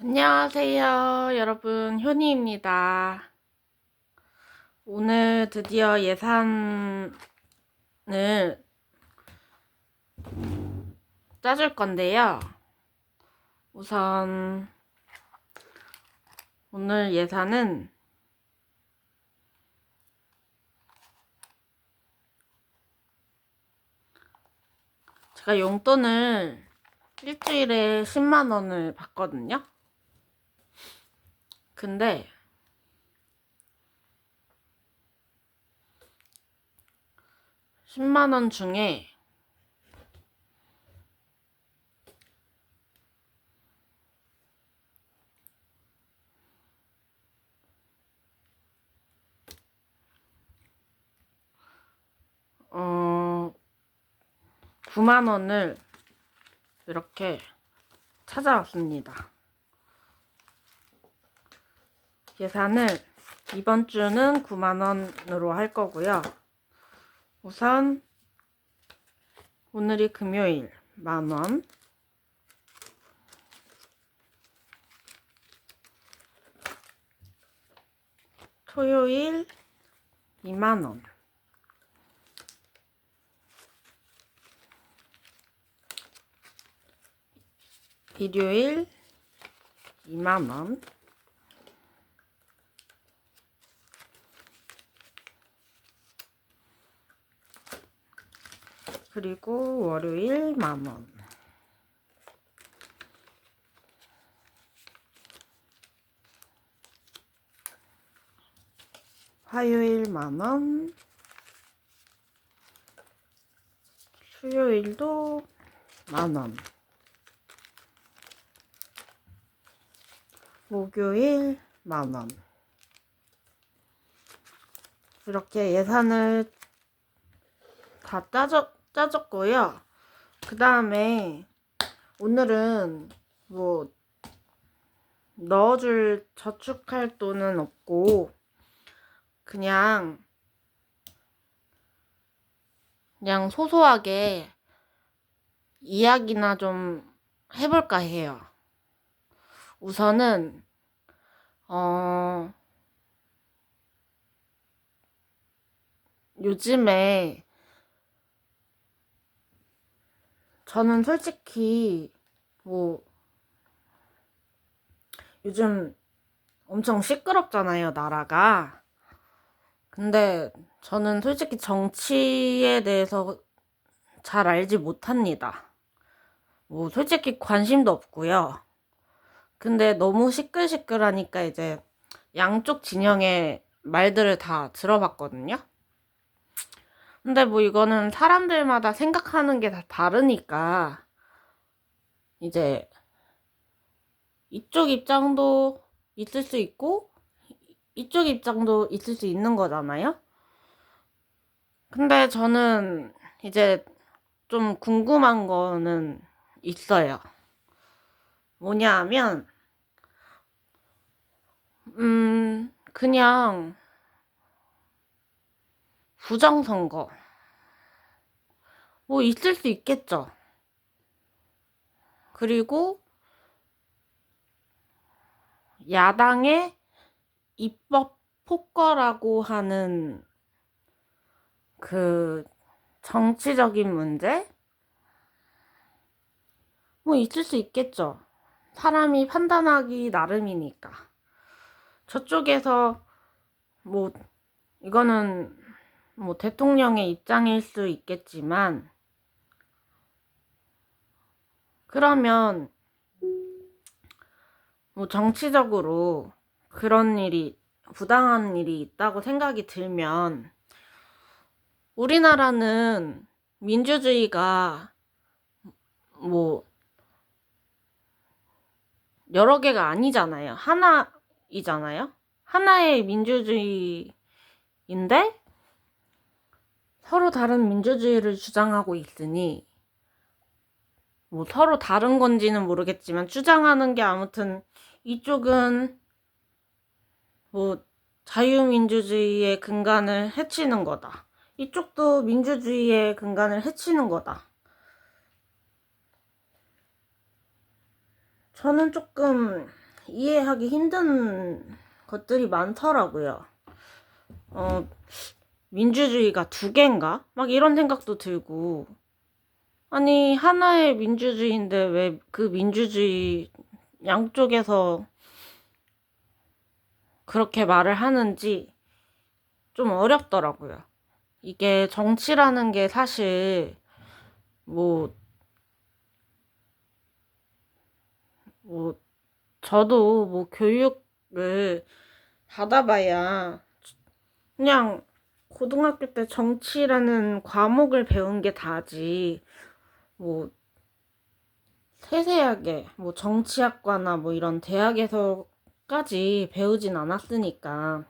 안녕하세요, 여러분. 효니입니다. 오늘 드디어 예산을 짜줄 건데요. 우선 오늘 예산은 제가 용돈을 일주일에 10만 원을 받거든요. 근데 10만 원 중에 어 9만 원을 이렇게 찾아왔습니다. 예산을 이번 주는 9만 원으로 할 거고요. 우선 오늘이 금요일 1만 원, 토요일 2만 원, 일요일 2만 원, 그리고 월요일 1만 원. 화요일 1만 원. 수요일도 1만 원. 목요일 1만 원. 이렇게 예산을 다 짜줬고요. 그 다음에 오늘은 뭐 넣어줄 저축할 돈은 없고 그냥 소소하게 이야기나 좀 해볼까 해요. 우선은 요즘에 저는 솔직히 뭐 요즘 엄청 시끄럽잖아요, 나라가. 근데 저는 솔직히 정치에 대해서 잘 알지 못합니다. 뭐 솔직히 관심도 없고요. 근데 너무 시끌시끌하니까 이제 양쪽 진영의 말들을 다 들어봤거든요. 근데 뭐 이거는 사람들마다 생각하는 게 다 다르니까 이제 이쪽 입장도 있을 수 있고 이쪽 입장도 있을 수 있는 거잖아요. 근데 저는 이제 좀 궁금한 거는 있어요. 뭐냐 하면 그냥 부정선거 뭐 있을 수 있겠죠. 그리고 야당의 입법 폭거라고 하는 그 정치적인 문제? 뭐 있을 수 있겠죠. 사람이 판단하기 나름이니까. 저쪽에서 뭐 이거는 뭐 대통령의 입장일 수 있겠지만 그러면 뭐 정치적으로 그런 일이 부당한 일이 있다고 생각이 들면 우리나라는 민주주의가 뭐 여러 개가 아니잖아요. 하나이잖아요. 하나의 민주주의인데 서로 다른 민주주의를 주장하고 있으니 뭐 서로 다른 건지는 모르겠지만 주장하는 게 아무튼 이쪽은 뭐 자유민주주의의 근간을 해치는 거다. 이쪽도 민주주의의 근간을 해치는 거다. 저는 조금 이해하기 힘든 것들이 많더라고요. 민주주의가 두 개인가? 막 이런 생각도 들고. 아니, 하나의 민주주의인데 왜 그 민주주의 양쪽에서 그렇게 말을 하는지 좀 어렵더라고요. 이게 정치라는 게 사실 뭐, 뭐, 저도 뭐 교육을 받아봐야 그냥 고등학교 때 정치라는 과목을 배운 게 다지, 뭐, 세세하게, 뭐, 정치학과나 뭐 이런 대학에서까지 배우진 않았으니까.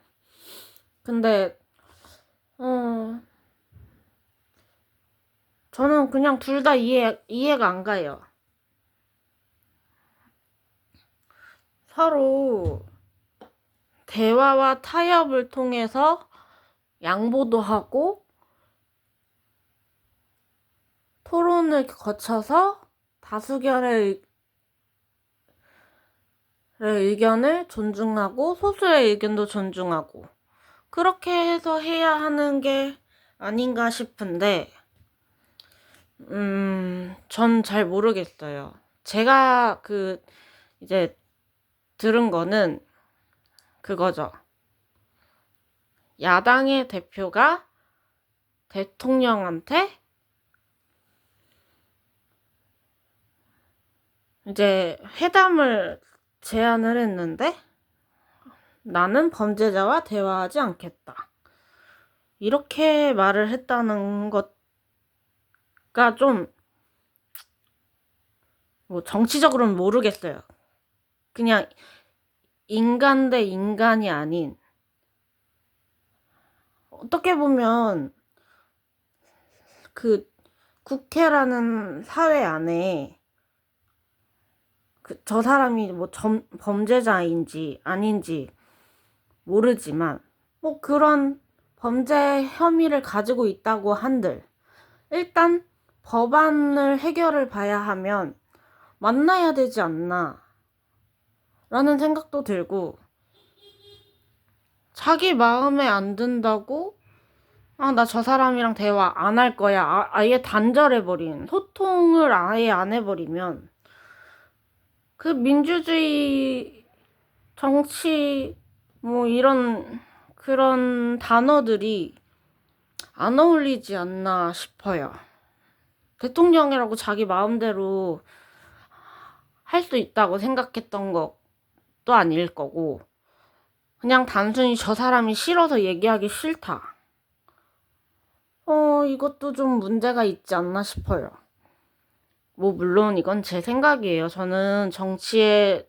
근데, 어, 저는 그냥 둘 다 이해가 안 가요. 서로 대화와 타협을 통해서 양보도 하고, 토론을 거쳐서 다수결의 의견을 존중하고, 소수의 의견도 존중하고, 그렇게 해서 해야 하는 게 아닌가 싶은데, 전 잘 모르겠어요. 제가 이제 들은 거는 그거죠. 야당의 대표가 대통령한테 이제 회담을 제안을 했는데, 나는 범죄자와 대화하지 않겠다, 이렇게 말을 했다는 것가 좀, 뭐 정치적으로는 모르겠어요. 그냥 인간 대 인간이 아닌, 어떻게 보면 그 국회라는 사회 안에 저 사람이 뭐 범죄자인지 아닌지 모르지만, 뭐 그런 범죄 혐의를 가지고 있다고 한들, 일단 법안을 해결을 봐야 하면 만나야 되지 않나 라는 생각도 들고, 자기 마음에 안 든다고 나 저 사람이랑 대화 안 할 거야, 아예 단절해버린, 소통을 아예 안 해버리면 그 민주주의, 정치, 뭐 이런 그런 단어들이 안 어울리지 않나 싶어요. 대통령이라고 자기 마음대로 할 수 있다고 생각했던 것도 아닐 거고, 그냥 단순히 저 사람이 싫어서 얘기하기 싫다, 이것도 좀 문제가 있지 않나 싶어요. 뭐 물론 이건 제 생각이에요. 저는 정치에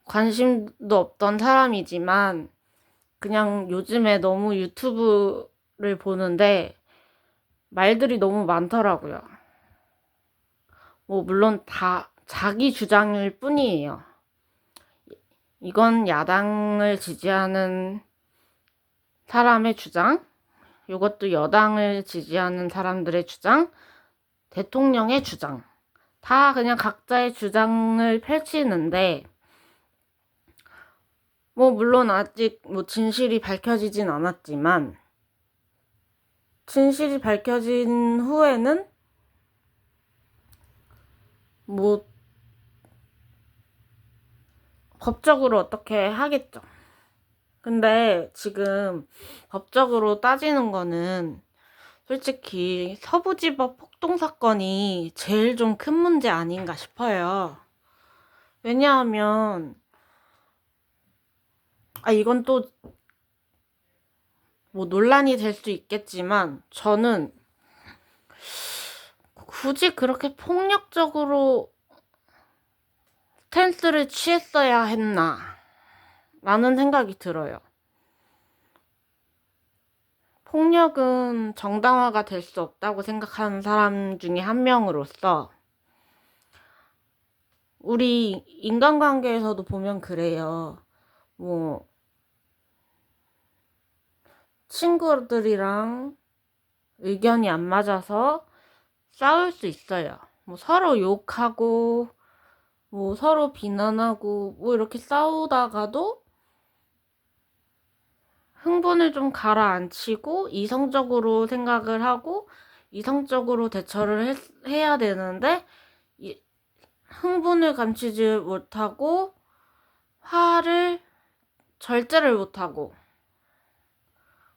관심도 없던 사람이지만 그냥 요즘에 너무 유튜브를 보는데 말들이 너무 많더라고요. 뭐 물론 다 자기 주장일 뿐이에요. 이건 야당을 지지하는 사람의 주장, 이것도 여당을 지지하는 사람들의 주장, 대통령의 주장, 다 그냥 각자의 주장을 펼치는데, 뭐 물론 아직 뭐 진실이 밝혀지진 않았지만, 진실이 밝혀진 후에는 뭐 법적으로 어떻게 하겠죠. 근데 지금 법적으로 따지는 거는 솔직히 서부지법 폭동 사건이 제일 좀 큰 문제 아닌가 싶어요. 왜냐하면 이건 또 뭐 논란이 될 수 있겠지만, 저는 굳이 그렇게 폭력적으로 스탠스를 취했어야 했나 라는 생각이 들어요. 폭력은 정당화가 될 수 없다고 생각하는 사람 중에 한 명으로서, 우리 인간관계에서도 보면 그래요. 뭐 친구들이랑 의견이 안 맞아서 싸울 수 있어요. 뭐 서로 욕하고 뭐 서로 비난하고 뭐 이렇게 싸우다가도 흥분을 좀 가라앉히고 이성적으로 생각을 하고 이성적으로 대처를 해야 되는데 흥분을 감추지 못하고 화를 절제를 못하고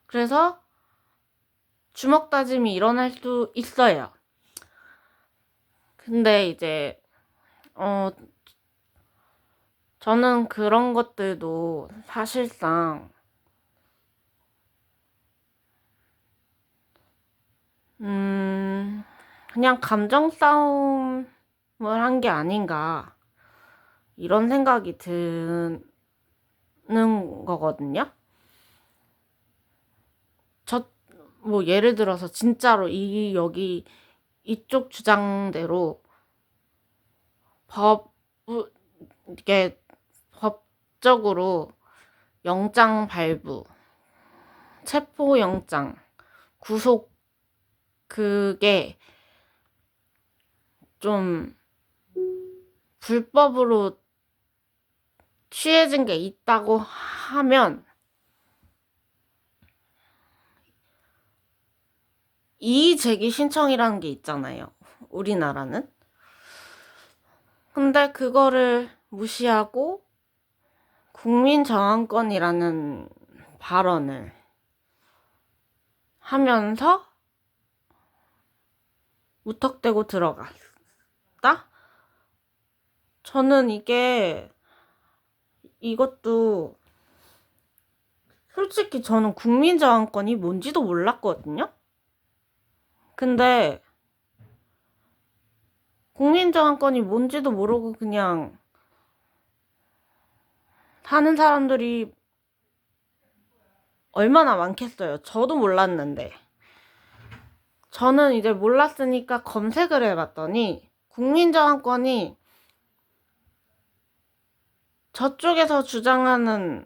그래서 주먹 다짐이 일어날 수 있어요. 근데 이제 저는 그런 것들도 사실상 그냥 감정 싸움을 한 게 아닌가 이런 생각이 드는 거거든요. 뭐 예를 들어서 진짜로 여기 이쪽 주장대로 이게 법적으로 영장 발부, 체포영장, 구속 그게 좀 불법으로 취해진 게 있다고 하면 이의제기 신청이라는 게 있잖아요. 우리나라는. 근데 그거를 무시하고 국민저항권이라는 발언을 하면서 무턱대고 들어갔다? 저는 이것도 솔직히 저는 국민저항권이 뭔지도 몰랐거든요? 근데 국민저항권이 뭔지도 모르고 그냥 사는 사람들이 얼마나 많겠어요. 저도 몰랐는데. 저는 이제 몰랐으니까 검색을 해봤더니 국민저항권이 저쪽에서 주장하는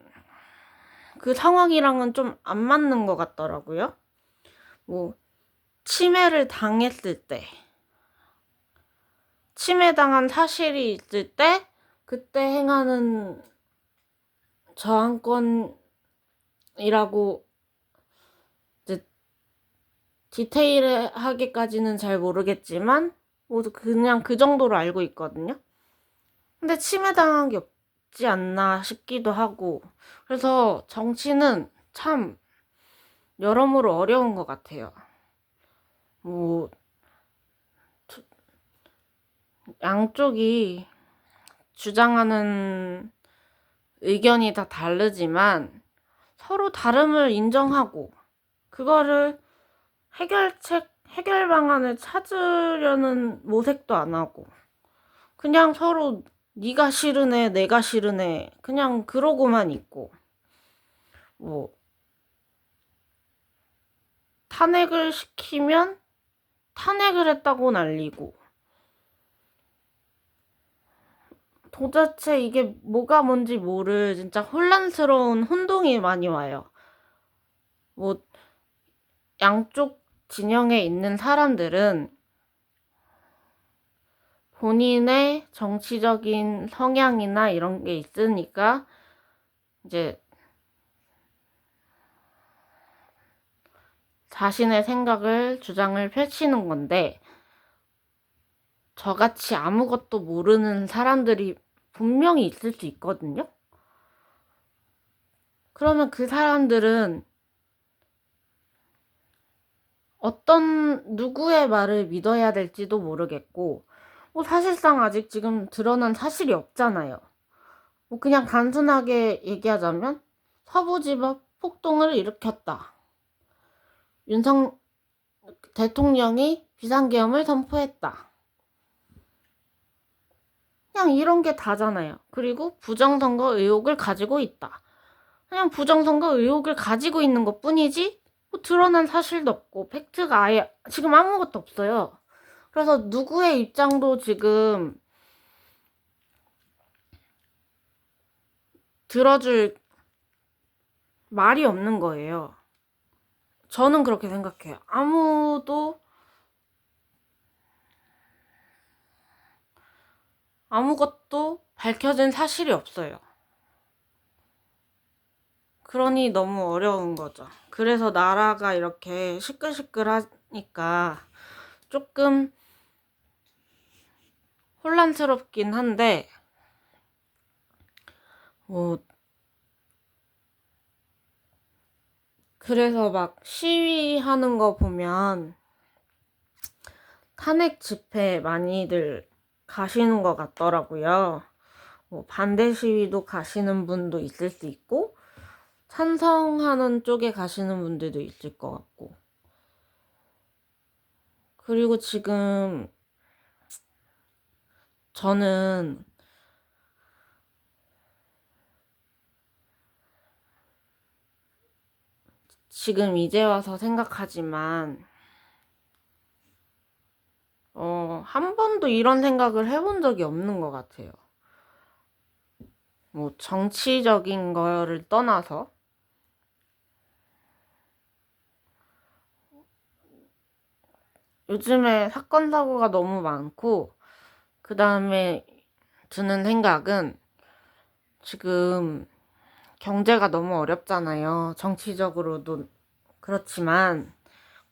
그 상황이랑은 좀 안 맞는 것 같더라고요. 뭐 침해를 당했을 때, 침해당한 사실이 있을 때 그때 행하는 저항권이라고 이제 디테일하게까지는 잘 모르겠지만 모두 그냥 그 정도로 알고 있거든요. 근데 침해당한 게 없지 않나 싶기도 하고 그래서 정치는 참 여러모로 어려운 것 같아요. 뭐 양쪽이 주장하는 의견이 다 다르지만 서로 다름을 인정하고 그거를 해결 방안을 찾으려는 모색도 안 하고 그냥 서로 네가 싫으네 내가 싫으네 그냥 그러고만 있고 뭐 탄핵을 시키면 탄핵을 했다고 날리고 도대체 이게 뭐가 뭔지 모를 진짜 혼란스러운 혼동이 많이 와요. 뭐 양쪽 진영에 있는 사람들은 본인의 정치적인 성향이나 이런 게 있으니까 이제 자신의 생각을 주장을 펼치는 건데 저같이 아무것도 모르는 사람들이 분명히 있을 수 있거든요. 그러면 그 사람들은 어떤 누구의 말을 믿어야 될지도 모르겠고 뭐 사실상 아직 지금 드러난 사실이 없잖아요. 뭐 그냥 단순하게 얘기하자면 서부지법 폭동을 일으켰다. 윤석 대통령이 비상계엄을 선포했다. 그냥 이런 게 다잖아요. 그리고 부정선거 의혹을 가지고 있다. 그냥 부정선거 의혹을 가지고 있는 것 뿐이지 뭐 드러난 사실도 없고 팩트가 아예 지금 아무것도 없어요. 그래서 누구의 입장도 지금 들어줄 말이 없는 거예요. 저는 그렇게 생각해요. 아무도 아무것도 밝혀진 사실이 없어요. 그러니 너무 어려운 거죠. 그래서 나라가 이렇게 시끌시끌하니까 조금 혼란스럽긴 한데, 뭐, 그래서 막 시위하는 거 보면 탄핵 집회 많이들 가시는 것 같더라고요. 뭐 반대 시위도 가시는 분도 있을 수 있고, 찬성하는 쪽에 가시는 분들도 있을 것 같고. 그리고 저는 지금 이제 와서 생각하지만, 한 번도 이런 생각을 해본 적이 없는 것 같아요. 뭐, 정치적인 거를 떠나서, 요즘에 사건, 사고가 너무 많고, 그 다음에 드는 생각은 지금 경제가 너무 어렵잖아요. 정치적으로도 그렇지만,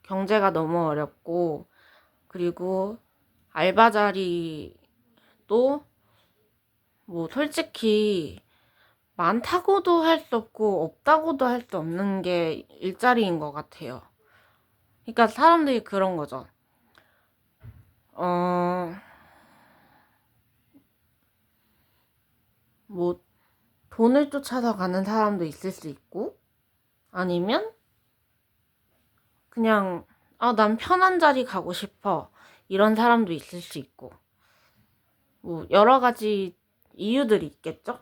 경제가 너무 어렵고, 그리고 알바 자리도 뭐 솔직히 많다고도 할 수 없고 없다고도 할 수 없는 게 일자리인 것 같아요. 그러니까 사람들이 그런 거죠. 어, 뭐 돈을 쫓아서 가는 사람도 있을 수 있고 아니면 그냥 난 편한 자리 가고 싶어 이런 사람도 있을 수 있고 뭐 여러 가지 이유들이 있겠죠?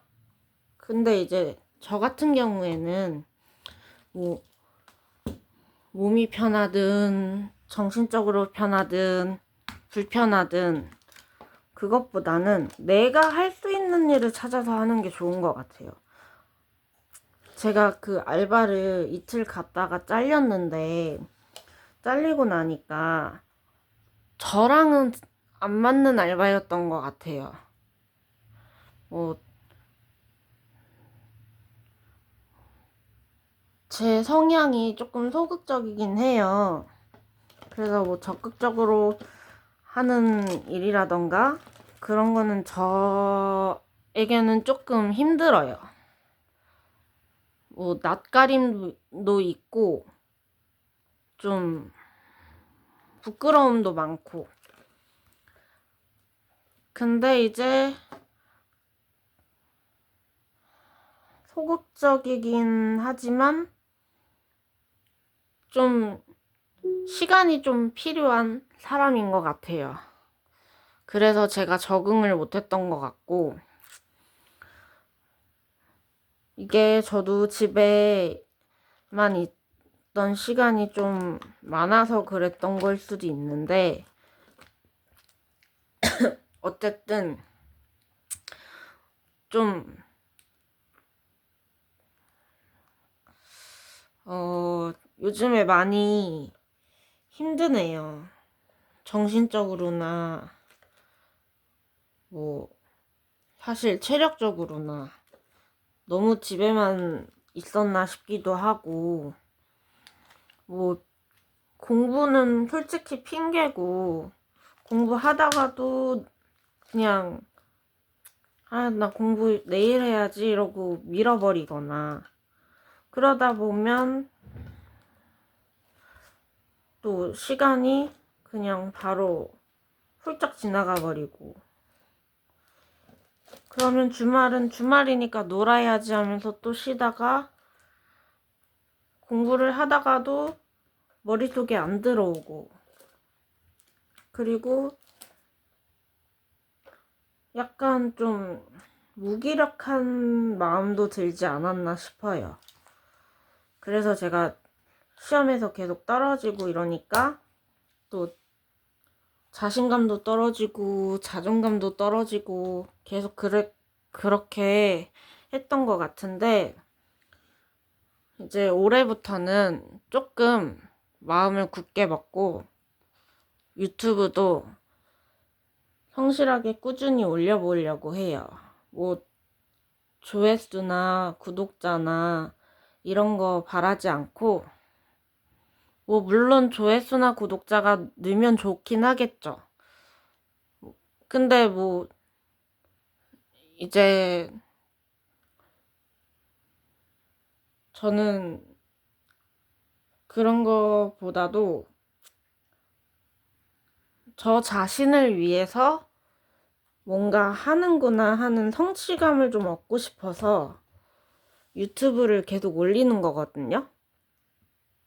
근데 이제 저 같은 경우에는 뭐 몸이 편하든 정신적으로 편하든 불편하든 그것보다는 내가 할 수 있는 일을 찾아서 하는 게 좋은 것 같아요. 제가 그 알바를 이틀 갔다가 잘렸는데 잘리고 나니까 저랑은 안 맞는 알바였던 것 같아요. 뭐 제 성향이 조금 소극적이긴 해요. 그래서 뭐 적극적으로 하는 일이라던가 그런 거는 저에게는 조금 힘들어요. 뭐 낯가림도 있고 좀 부끄러움도 많고. 근데 이제 소극적이긴 하지만 좀 시간이 좀 필요한 사람인 것 같아요. 그래서 제가 적응을 못했던 것 같고, 이게 저도 집에만 있던 시간이 좀 많아서 그랬던 걸 수도 있는데, 어쨌든 좀, 요즘에 많이 힘드네요. 정신적으로나, 뭐, 사실 체력적으로나. 너무 집에만 있었나 싶기도 하고, 뭐, 공부는 솔직히 핑계고, 공부하다가도 그냥, 나 공부 내일 해야지 이러고 밀어버리거나, 그러다 보면 또 시간이 그냥 바로 훌쩍 지나가 버리고, 그러면 주말은 주말이니까 놀아야지 하면서 또 쉬다가, 공부를 하다가도 머릿속에 안 들어오고, 그리고 약간 좀 무기력한 마음도 들지 않았나 싶어요. 그래서 제가 시험에서 계속 떨어지고 이러니까 또 자신감도 떨어지고 자존감도 떨어지고 계속 그렇게 했던 것 같은데 이제 올해부터는 조금 마음을 굳게 먹고 유튜브도 성실하게 꾸준히 올려보려고 해요. 뭐 조회수나 구독자나 이런 거 바라지 않고, 뭐 물론 조회수나 구독자가 늘면 좋긴 하겠죠. 근데 뭐 이제 저는 그런 거보다도 저 자신을 위해서 뭔가 하는구나 하는 성취감을 좀 얻고 싶어서 유튜브를 계속 올리는 거거든요.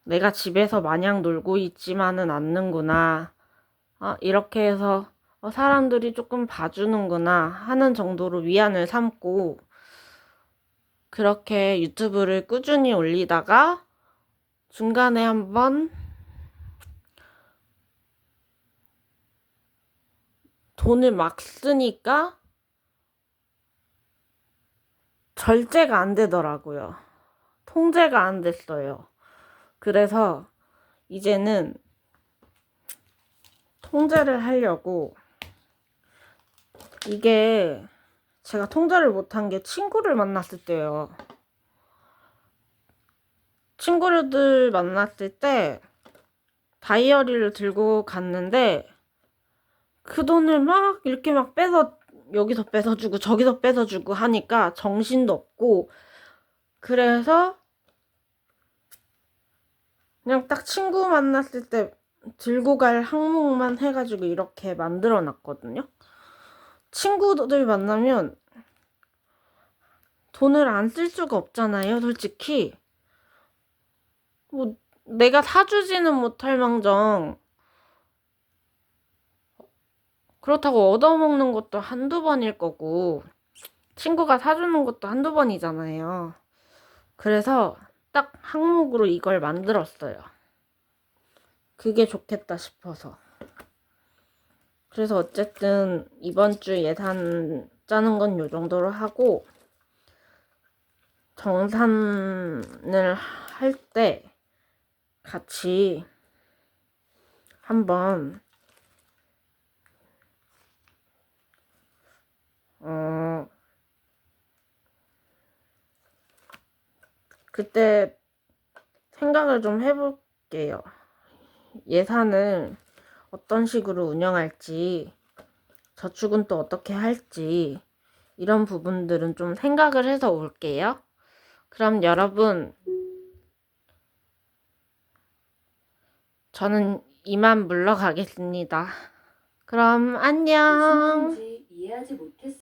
내가 집에서 마냥 놀고 있지만은 않는구나. 이렇게 해서 사람들이 조금 봐주는구나 하는 정도로 위안을 삼고, 그렇게 유튜브를 꾸준히 올리다가 중간에 한번 돈을 막 쓰니까 절제가 안 되더라고요. 통제가 안 됐어요. 그래서 이제는 통제를 하려고, 이게 제가 통제를 못한 게 친구를 만났을 때예요. 친구들 만났을 때 다이어리를 들고 갔는데 그 돈을 막 이렇게 막 빼서 여기서 뺏어주고 저기서 뺏어주고 하니까 정신도 없고, 그래서 그냥 딱 친구 만났을 때 들고 갈 항목만 해가지고 이렇게 만들어 놨거든요. 친구들 만나면 돈을 안 쓸 수가 없잖아요, 솔직히. 뭐 내가 사주지는 못할 망정 그렇다고 얻어먹는 것도 한두 번일 거고 친구가 사주는 것도 한두 번이잖아요. 그래서 딱 항목으로 이걸 만들었어요. 그게 좋겠다 싶어서. 그래서 어쨌든 이번 주 예산 짜는 건 요 정도로 하고, 정산을 할 때 같이 한번 그때 생각을 좀 해볼게요. 예산을 어떤 식으로 운영할지, 저축은 또 어떻게 할지, 이런 부분들은 좀 생각을 해서 올게요. 그럼 여러분, 저는 이만 물러가겠습니다. 그럼 안녕. 무슨 말인지 이해하지 못했어요.